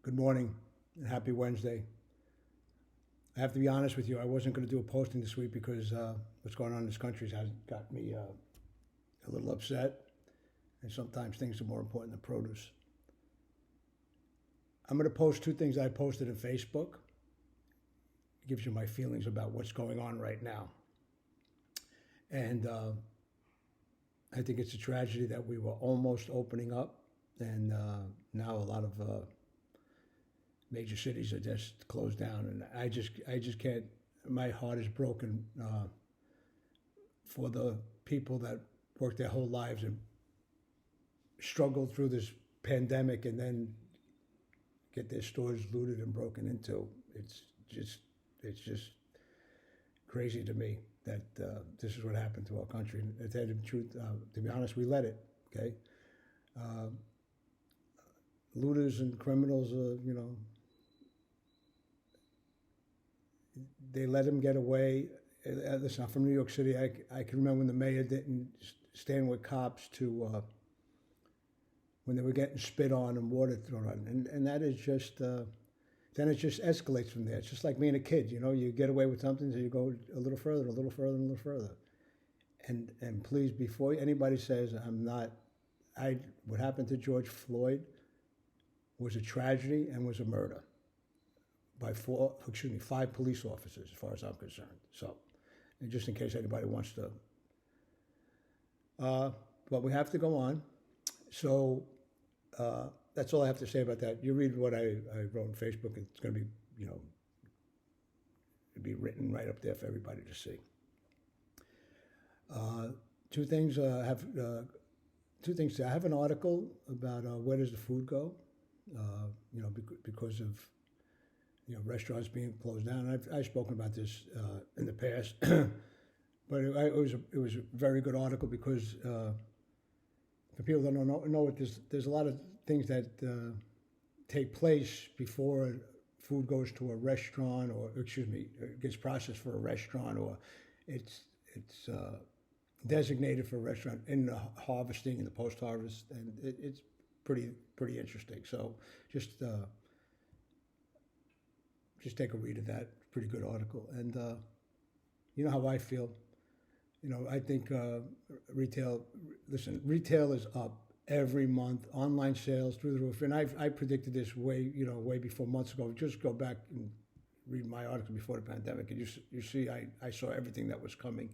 Good morning and happy Wednesday. I have to be honest with you, I wasn't going to do a posting this week because what's going on in this country has got me a little upset, and sometimes things are more important than produce. I'm going to post two things I posted on Facebook. It gives you my feelings about what's going on right now. And I think it's a tragedy that we were almost opening up, and now a lot of major cities are just closed down, and I just can't. My heart is broken for the people that worked their whole lives and struggled through this pandemic, and then get their stores looted and broken into. Just, it's just crazy to me that this is what happened to our country. And to tell you the truth, to be honest, we let it. Okay, uh, looters and criminals, they let him get away. Listen, I'm from New York City. I can remember when the mayor didn't stand with cops to when they were getting spit on and water thrown on, and that is just then it just escalates from there. It's just like being a kid. You get away with something, so you go a little further, a little further, and a little further. And please, before anybody says I'm not, what happened to George Floyd was a tragedy and was a murder by five police officers, as far as I'm concerned. So, and just in case anybody wants to, but we have to go on. So that's all I have to say about that. You read what I wrote on Facebook. It's going to be, it'll be written right up there for everybody to see. Two things. Two things. I have an article about where does the food go. Because of restaurants being closed down. I've spoken about this in the past, but it was a very good article because for people that don't know it, there's a lot of things that take place before food goes to a restaurant, or gets processed for a restaurant, or it's designated for a restaurant in the harvesting and the post harvest, and it's pretty interesting. So just take a read of that. Pretty good article. And you know how I feel. I think retail is up every month. Online sales through the roof. And I predicted this way before months ago. Just go back and read my article before the pandemic, and you see I saw everything that was coming.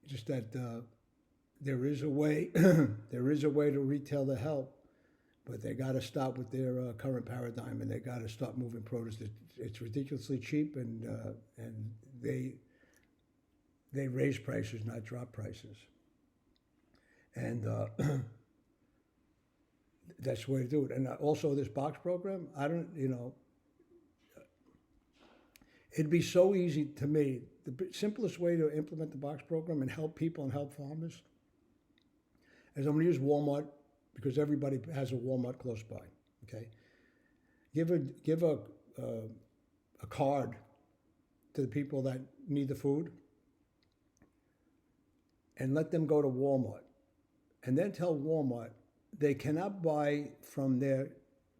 Just that there is a way to retail to help. But they got to stop with their current paradigm, and they got to stop moving produce. It's ridiculously cheap, and they raise prices, not drop prices. And that's the way to do it. And also this box program, it'd be so easy to me. The simplest way to implement the box program and help people and help farmers is I'm going to use Walmart, because everybody has a Walmart close by. Okay, give a card to the people that need the food, and let them go to Walmart, and then tell Walmart they cannot buy from their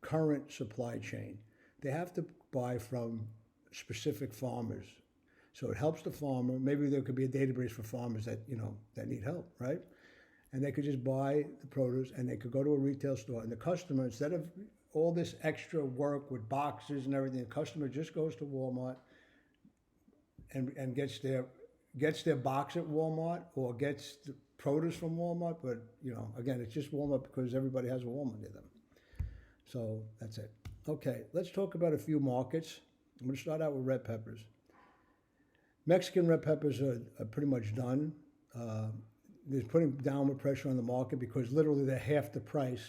current supply chain. They have to buy from specific farmers. So it helps the farmer. Maybe there could be a database for farmers that need help, right? And they could just buy the produce, and they could go to a retail store, and the customer, instead of all this extra work with boxes and everything, the customer just goes to Walmart and gets their box at Walmart, or gets the produce from Walmart. But again, it's just Walmart because everybody has a Walmart near them. So that's it. Okay, let's talk about a few markets. I'm going to start out with red peppers. Mexican red peppers are pretty much done. There's putting downward pressure on the market because literally they're half the price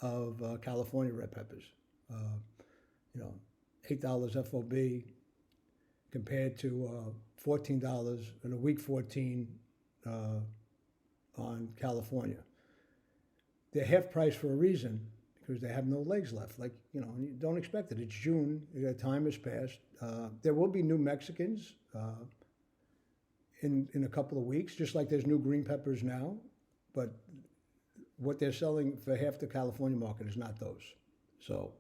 of California red peppers. $8 FOB compared to $14 in a week 14 on California. They're half price for a reason, because they have no legs left. You don't expect it. It's June. The time has passed. There will be new Mexicans in a couple of weeks, just like there's new green peppers now. But what they're selling for half the California market is not those. So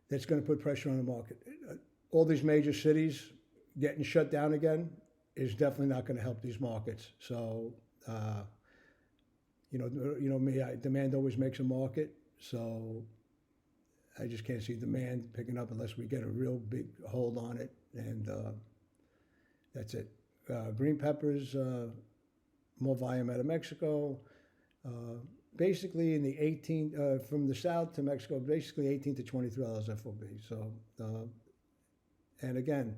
that's going to put pressure on the market. All these major cities getting shut down again is definitely not going to help these markets. So, you know me, demand always makes a market. So I just can't see demand picking up unless we get a real big hold on it, and that's it. Green peppers, more volume out of Mexico. Basically, in the 18 from the south to Mexico, basically $18 to $23 FOB. So, and again,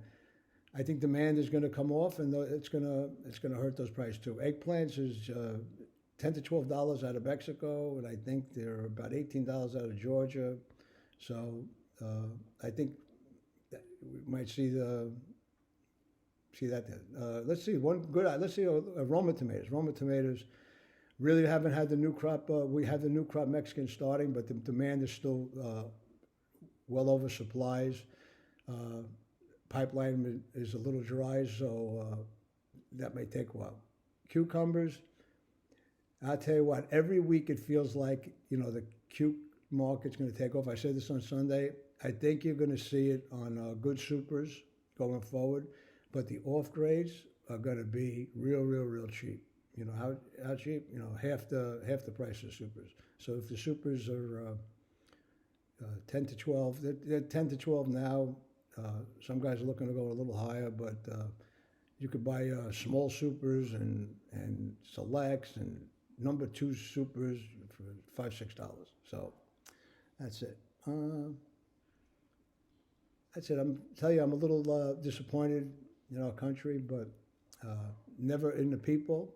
I think demand is going to come off, and it's going to hurt those prices too. Eggplants is $10 to $12 out of Mexico, and I think they're about $18 out of Georgia. So I think that we might see that. Let's see one good. Let's see Roma tomatoes. Roma tomatoes really haven't had the new crop. We have the new crop Mexican starting, but the demand is still well over supplies. Pipeline is a little dry, so that may take a while. Cucumbers, I'll tell you what, every week it feels like, the cuke market's going to take off. I said this on Sunday. I think you're going to see it on good supers going forward, but the off grades are going to be real cheap. How cheap? Half the price of supers. So if the supers are 10 to 12, they're 10 to 12 now. Some guys are looking to go a little higher, but you could buy small supers and selects and number 2 supers for $5-6. So that's it. That's it. I'm a little disappointed in our country, but never in the people.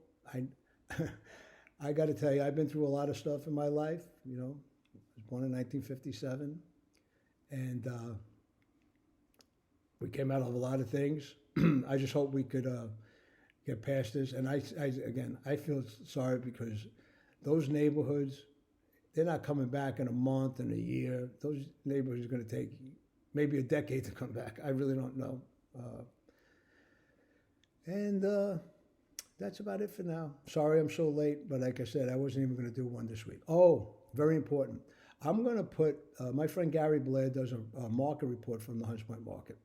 I got to tell you, I've been through a lot of stuff in my life. I was born in 1957, and we came out of a lot of things. I just hope we could get past this. And I feel sorry because those neighborhoods, they're not coming back in a month and a year. Those neighborhoods are going to take maybe a decade to come back. I really don't know. That's about it for now. Sorry I'm so late, but like I said, I wasn't even going to do one this week. Oh, very important. I'm going to put, my friend Gary Blair does a market report from the Hunts Point market.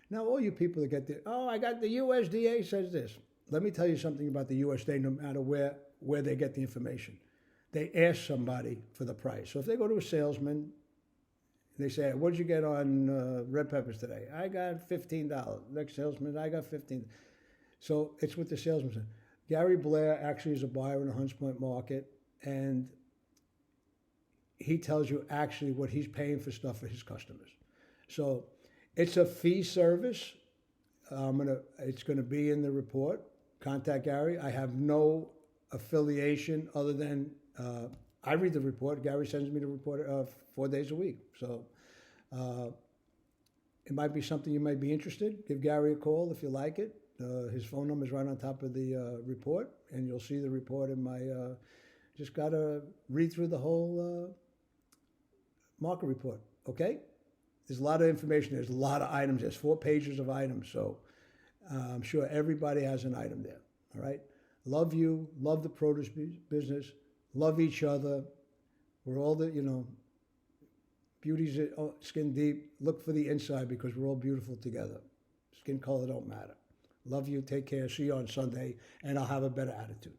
Now, all you people that get the, I got the USDA says this. Let me tell you something about the USDA, no matter where they get the information. They ask somebody for the price. So if they go to a salesman, they say, what did you get on red peppers today? I got $15. Next salesman, I got $15. So it's what the salesman said. Gary Blair actually is a buyer in the Hunts Point market, and he tells you actually what he's paying for stuff for his customers. So it's a fee service. It's going to be in the report. Contact Gary. I have no affiliation other than I read the report. Gary sends me the report 4 days a week. So it might be something you might be interested. Give Gary a call if you like it. His phone number is right on top of the report, and you'll see the report in my. Just got to read through the whole market report. Okay. There's a lot of information. There's a lot of items. There's 4 pages of items. So I'm sure everybody has an item there. All right. Love you. Love the produce business. Love each other. We're all beauty's skin deep. Look for the inside because we're all beautiful together. Skin color don't matter. Love you. Take care. See you on Sunday. And I'll have a better attitude.